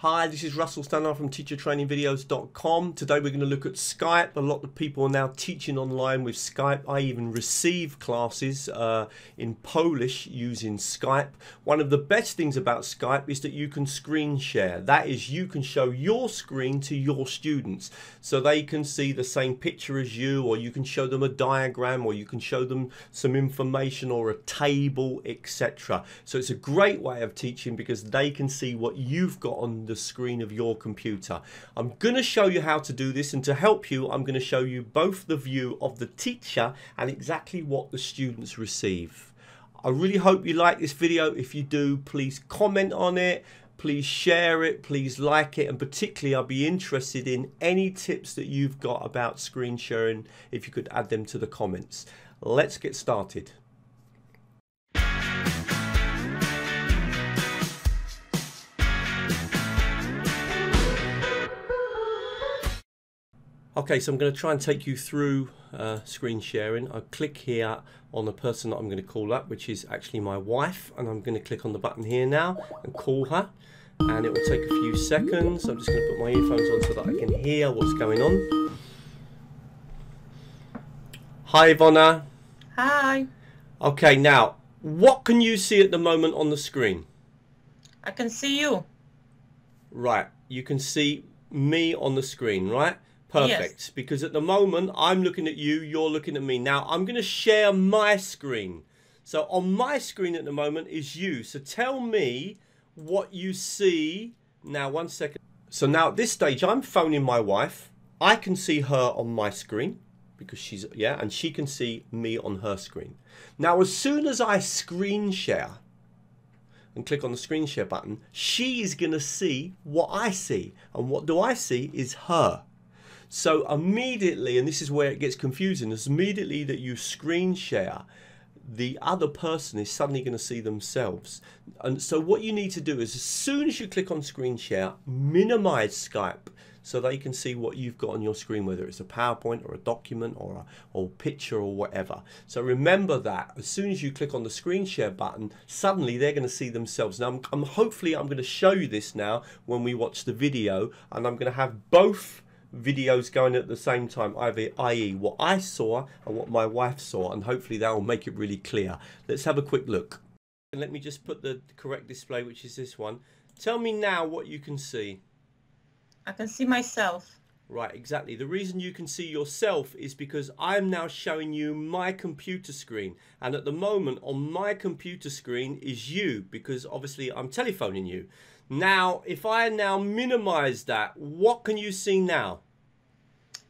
Hi, this is Russell Stanley from teachertrainingvideos.com. Today we're going to look at Skype. A lot of people are now teaching online with Skype. I even receive classes in Polish using Skype. One of the best things about Skype is that you can screen share. That is, you can show your screen to your students so they can see the same picture as you, or you can show them a diagram, or you can show them some information or a table, etc. So it's a great way of teaching because they can see what you've got on the screen of your computer. I'm going to show you how to do this, and to help you I'm going to show you both the view of the teacher and exactly what the students receive. I really hope you like this video. If you do, please comment on it, please share it, please like it, and particularly I'll be interested in any tips that you've got about screen sharing, if you could add them to the comments. Let's get started. Okay, so I'm going to try and take you through screen sharing. I'll click here on the person that I'm going to call up, which is actually my wife, and I'm going to click on the button here now and call her, and it will take a few seconds. I'm just going to put my earphones on so that I can hear what's going on. Hi Ivona. Hi. Okay, now what can you see at the moment on the screen? I can see you. Right, you can see me on the screen, right? Perfect, yes. Because at the moment I'm looking at you, you're looking at me. Now I'm going to share my screen. So on my screen at the moment is you. So tell me what you see. Now 1 second. So now at this stage I'm phoning my wife. I can see her on my screen because she's, yeah, and she can see me on her screen. Now as soon as I screen share and click on the screen share button, she's going to see what I see. And what do I see is her. So immediately, and this is where it gets confusing, is immediately that you screen share, the other person is suddenly going to see themselves. And so what you need to do is, as soon as you click on screen share, minimize Skype so they can see what you've got on your screen, whether it's a PowerPoint or a document or a picture or whatever. So remember that as soon as you click on the screen share button, suddenly they're going to see themselves. Now hopefully I'm going to show you this now when we watch the video, and I'm going to have both videos going at the same time, i.e. what I saw and what my wife saw, and hopefully that will make it really clear. Let's have a quick look. And let me just put the correct display, which is this one. Tell me now what you can see. I can see myself. Right, exactly. The reason you can see yourself is because I'm now showing you my computer screen, and at the moment on my computer screen is you, because obviously I'm telephoning you. Now if I now minimize that, what can you see now?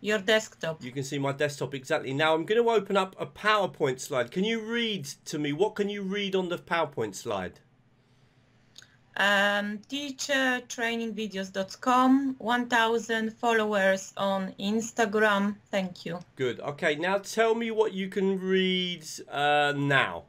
Your desktop. You can see my desktop, exactly. Now I'm going to open up a PowerPoint slide. Can you read to me? What can you read on the PowerPoint slide? Teachertrainingvideos.com, 1,000 followers on Instagram. Thank you. Good. Okay, now tell me what you can read now.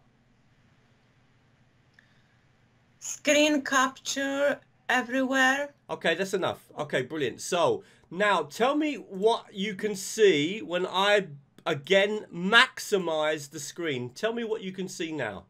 Screen capture everywhere. Okay, that's enough. Okay, brilliant. So now tell me what you can see when I again maximize the screen. Tell me what you can see now.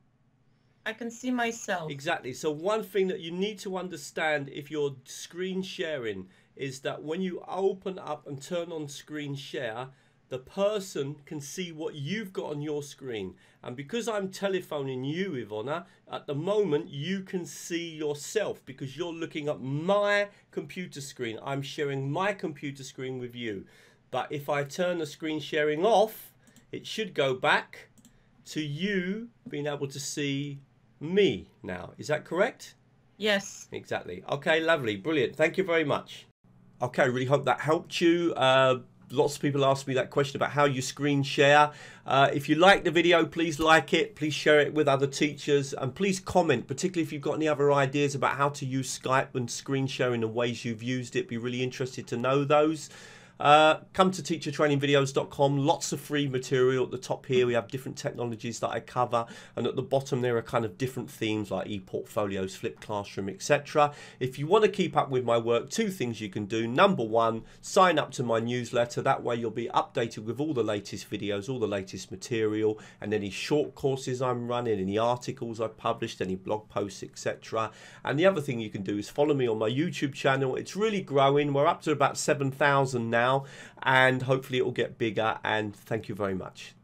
I can see myself. Exactly. So one thing that you need to understand if you're screen sharing is that when you open up and turn on screen share, the person can see what you've got on your screen. And because I'm telephoning you, Ivona, at the moment you can see yourself because you're looking at my computer screen. I'm sharing my computer screen with you. But if I turn the screen sharing off, it should go back to you being able to see me now. Is that correct? Yes. Exactly. Okay, lovely. Brilliant. Thank you very much. Okay, I really hope that helped you. Lots of people ask me that question about how you screen share. If you like the video, please like it, please share it with other teachers, and please comment, particularly if you've got any other ideas about how to use Skype and screen sharing and ways you've used it. Be really interested to know those. Come to teachertrainingvideos.com. Lots of free material at the top here. We have different technologies that I cover, and at the bottom there are kind of different themes like e-portfolios, flipped classroom, etc. If you want to keep up with my work, two things you can do. Number one, sign up to my newsletter. That way you'll be updated with all the latest videos, all the latest material, and any short courses I'm running, any articles I've published, any blog posts, etc. And the other thing you can do is follow me on my YouTube channel. It's really growing. We're up to about 7,000 now, and hopefully it will get bigger. And thank you very much.